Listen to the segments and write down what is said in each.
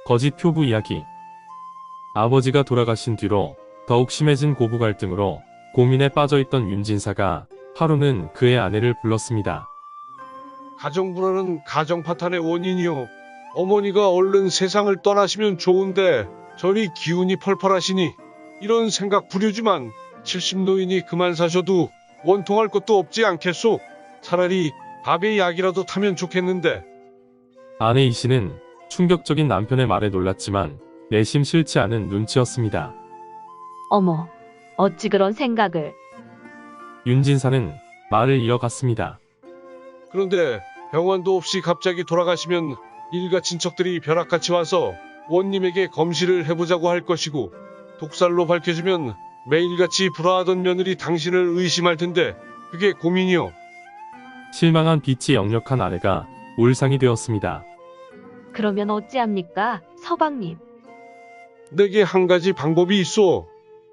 거짓 효부 이야기. 아버지가 돌아가신 뒤로 더욱 심해진 고부 갈등으로 고민에 빠져있던 윤진사가 하루는 그의 아내를 불렀습니다. 가정불화는 가정 파탄의 원인이요. 어머니가 얼른 세상을 떠나시면 좋은데 저리 기운이 펄펄하시니 이런 생각 부류지만 70노인이 그만 사셔도 원통할 것도 없지 않겠소. 차라리 밥에 약이라도 타면 좋겠는데. 아내 이씨는 충격적인 남편의 말에 놀랐지만 내심 싫지 않은 눈치였습니다. 어머, 어찌 그런 생각을. 윤진사는 말을 이어갔습니다. 그런데 병환도 없이 갑자기 돌아가시면 일가 친척들이 벼락같이 와서 원님에게 검시를 해보자고 할 것이고 독살로 밝혀지면 매일같이 불화하던 며느리 당신을 의심할 텐데 그게 고민이요. 실망한 빛이 역력한 아내가 울상이 되었습니다. 그러면 어찌합니까, 서방님? 내게 한 가지 방법이 있어.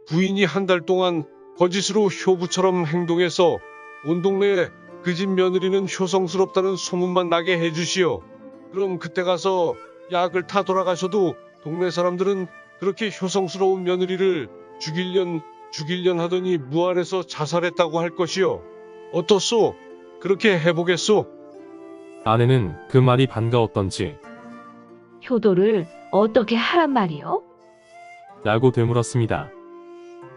부인이 한 달 동안 거짓으로 효부처럼 행동해서 온 동네에 그 집 며느리는 효성스럽다는 소문만 나게 해주시오. 그럼 그때 가서 약을 타 돌아가셔도 동네 사람들은 그렇게 효성스러운 며느리를 죽일련 하더니 무안해서 자살했다고 할 것이오. 어떻소? 그렇게 해보겠소? 아내는 그 말이 반가웠던지 효도를 어떻게 하란 말이요? 라고 되물었습니다.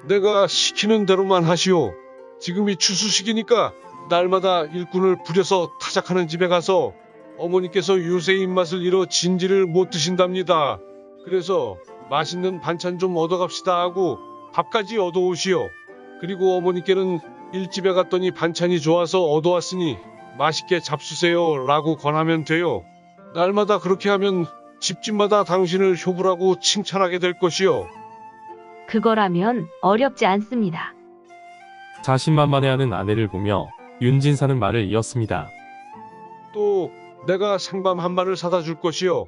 내가 시키는 대로만 하시오. 지금이 추수식이니까 날마다 일꾼을 부려서 타작하는 집에 가서 어머니께서 요새 입맛을 잃어 진지를 못 드신답니다. 그래서 맛있는 반찬 좀 얻어갑시다 하고 밥까지 얻어오시오. 그리고 어머니께는 일집에 갔더니 반찬이 좋아서 얻어왔으니 맛있게 잡수세요 라고 권하면 돼요. 날마다 그렇게 하면 집집마다 당신을 효부라고 칭찬하게 될 것이요. 그거라면 어렵지 않습니다. 자신만만해하는 아내를 보며 윤진사는 말을 이었습니다. 또 내가 생밤 한 마를 사다 줄 것이요.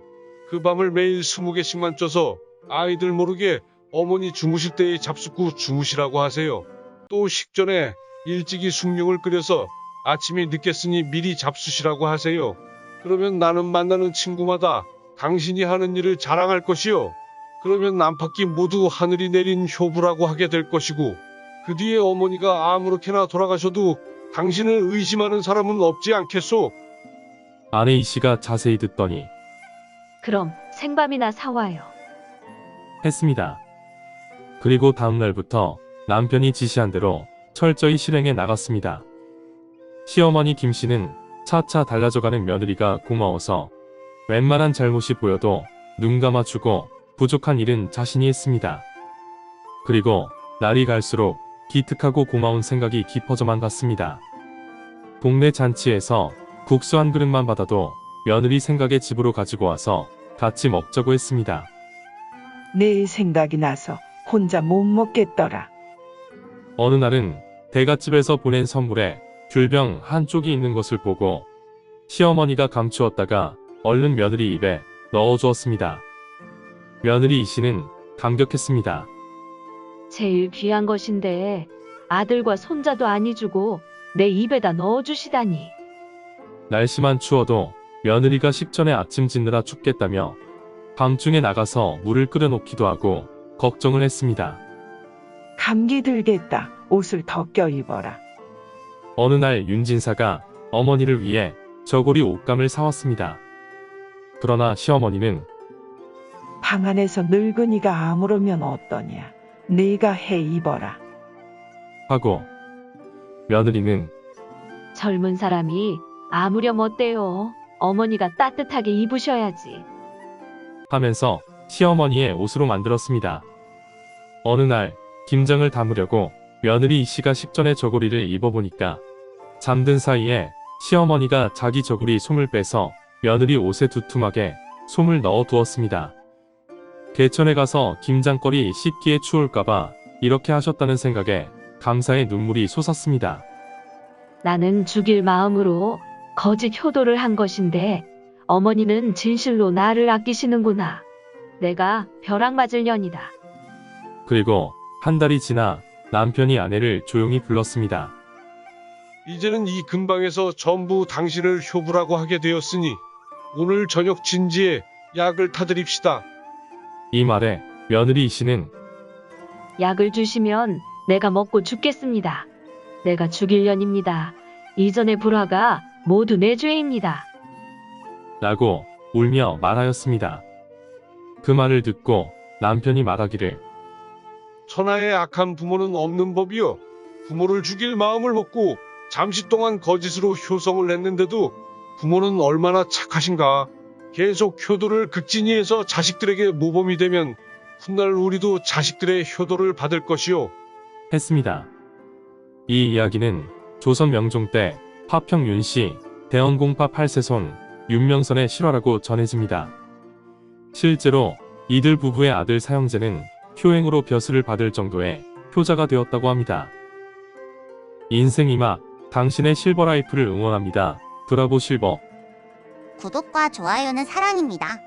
그 밤을 매일 20개씩만 쪄서 아이들 모르게 어머니 주무실 때에 잡숫고 주무시라고 하세요. 또 식전에 일찍이 숭늉을 끓여서 아침이 늦겠으니 미리 잡수시라고 하세요. 그러면 나는 만나는 친구마다 당신이 하는 일을 자랑할 것이요. 그러면 안팎이 모두 하늘이 내린 효부라고 하게 될 것이고 그 뒤에 어머니가 아무렇게나 돌아가셔도 당신을 의심하는 사람은 없지 않겠소? 아내 이씨가 자세히 듣더니 그럼 생밤이나 사와요. 했습니다. 그리고 다음날부터 남편이 지시한 대로 철저히 실행해 나갔습니다. 시어머니 김씨는 차차 달라져가는 며느리가 고마워서 웬만한 잘못이 보여도 눈 감아주고 부족한 일은 자신이 했습니다. 그리고 날이 갈수록 기특하고 고마운 생각이 깊어져만 갔습니다. 동네 잔치에서 국수 한 그릇만 받아도 며느리 생각에 집으로 가지고 와서 같이 먹자고 했습니다. 내 생각이 나서 혼자 못 먹겠더라. 어느 날은 대갓집에서 보낸 선물에 귤병 한쪽이 있는 것을 보고 시어머니가 감추었다가 얼른 며느리 입에 넣어주었습니다. 며느리 이씨는 감격했습니다. 제일 귀한 것인데 아들과 손자도 아니 주고 내 입에다 넣어주시다니. 날씨만 추워도 며느리가 식전에 아침 짓느라 춥겠다며 밤중에 나가서 물을 끓여놓기도 하고 걱정을 했습니다. 감기 들겠다. 옷을 더 껴입어라. 어느 날 윤진사가 어머니를 위해 저고리 옷감을 사왔습니다. 그러나 시어머니는 방 안에서 늙은이가 아무르면 어떠냐. 네가 해 입어라. 하고 며느리는 젊은 사람이 아무렴 어때요? 어머니가 따뜻하게 입으셔야지. 하면서 시어머니의 옷으로 만들었습니다. 어느 날 김장을 담으려고 며느리 이씨가 식전에 저고리를 입어보니까 잠든 사이에 시어머니가 자기 저고리 솜을 빼서 며느리 옷에 두툼하게 솜을 넣어 두었습니다. 개천에 가서 김장거리 씻기에 추울까봐 이렇게 하셨다는 생각에 감사의 눈물이 솟았습니다. 나는 죽일 마음으로 거짓 효도를 한 것인데 어머니는 진실로 나를 아끼시는구나. 내가 벼락 맞을 년이다. 그리고 한 달이 지나 남편이 아내를 조용히 불렀습니다. 이제는 이 근방에서 전부 당신을 효부라고 하게 되었으니 오늘 저녁 진지에 약을 타드립시다. 이 말에 며느리 이 씨는 약을 주시면 내가 먹고 죽겠습니다. 내가 죽일 년입니다. 이전의 불화가 모두 내 죄입니다. 라고 울며 말하였습니다. 그 말을 듣고 남편이 말하기를 천하에 악한 부모는 없는 법이요. 부모를 죽일 마음을 먹고 잠시 동안 거짓으로 효성을 냈는데도 부모는 얼마나 착하신가. 계속 효도를 극진히해서 자식들에게 모범이 되면 훗날 우리도 자식들의 효도를 받을 것이요. 했습니다. 이 이야기는 조선 명종 때 화평 윤씨 대원공파 8세손 윤명선의 실화라고 전해집니다. 실제로 이들 부부의 아들 사형제는 효행으로 벼슬을 받을 정도의 효자가 되었다고 합니다. 인생 이막 당신의 실버라이프를 응원합니다. 브라보 실버. 구독과 좋아요는 사랑입니다.